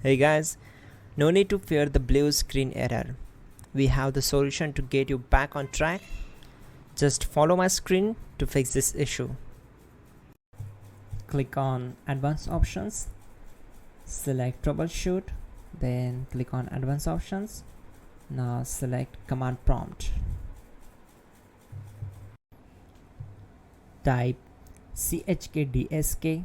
Hey guys, no need to fear the blue screen error. We have the solution to get you back on track. Just follow my screen to fix this issue. Click on Advanced Options, select Troubleshoot, then click on Advanced Options. Now select Command Prompt. Type chkdsk/f/r:"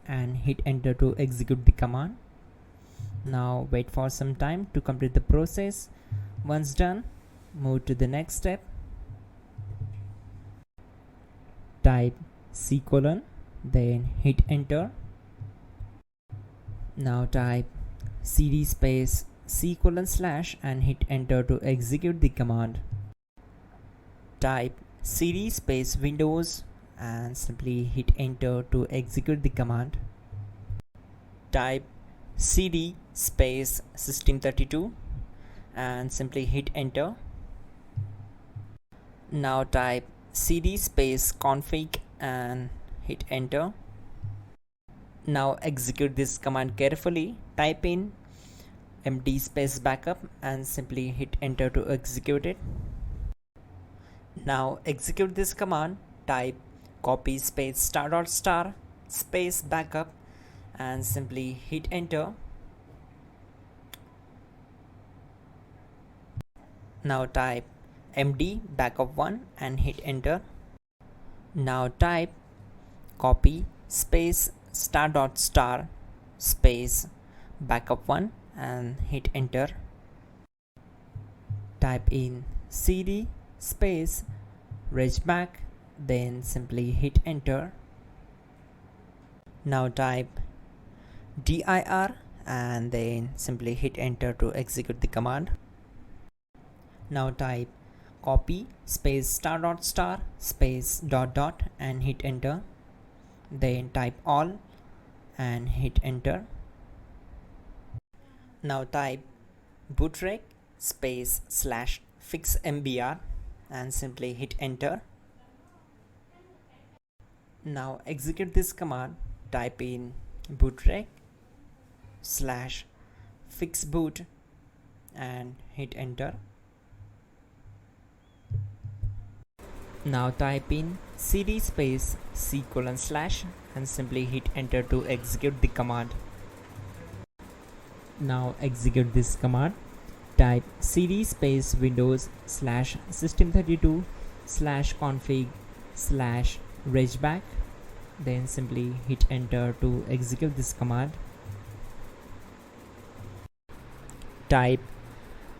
and hit enter to execute the command. Now wait for some time to complete the process. Once done, move to the next step. Type c:, then hit enter. Now type cd space c:/ and hit enter to execute the command. Type cd space Windows and simply hit enter to execute the command. Type cd space system32 and simply hit enter. Now type cd space config and hit enter. Now execute this command carefully. Type in md space backup and simply hit enter to execute it. Now execute this command. Type copy space *** space backup and simply hit enter. Now type md backup1 and hit enter. Now type copy space *** space backup1 and hit enter. Type in cd space regback, then simply hit enter. Now type dir and then simply hit enter to execute the command. Now type copy space *** space ... and hit enter. Then type all and hit enter. Now type bootrec space /fixmbr and simply hit enter. Now execute this command. Type in bootrec /fixboot and hit enter. Now type in cd space c:/ and simply hit enter to execute the command. Now execute this command. Type cd space Windows /system32/config/regback, then simply hit enter to execute this command. Type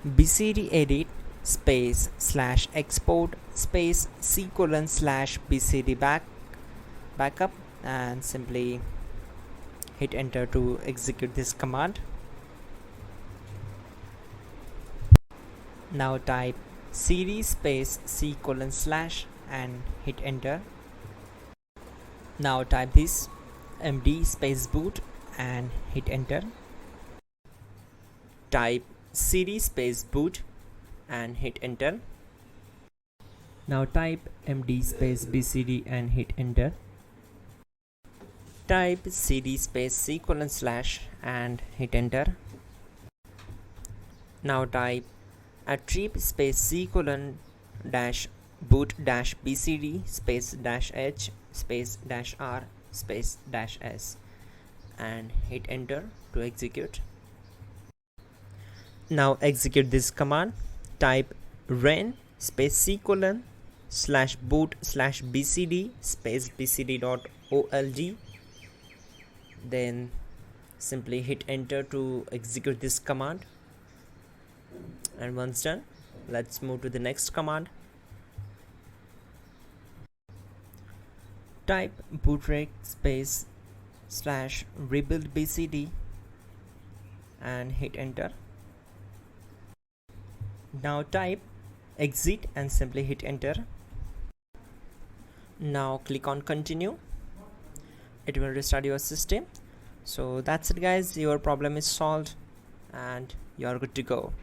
bcdedit space /export space c:/ bcd backup and simply hit enter to execute this command. Now type cd space c:/ and hit enter. Now type this md space boot and hit enter. Type cd space boot and hit enter. Now type md space bcd and hit enter. Type cd space c:/ and hit enter. Now type attrib space c:* -boot -bcd space -h space -r space -s and hit enter to execute. Now execute this command. Type ren space c:/ /boot /bcd space bcd.old, then simply hit enter to execute this command. And once done, let's move to the next command. Type bootrec space /rebuild bcd and hit enter. Now type exit and simply hit enter. Now click on continue. It will restart your system. So that's it guys, your problem is solved and you are good to go.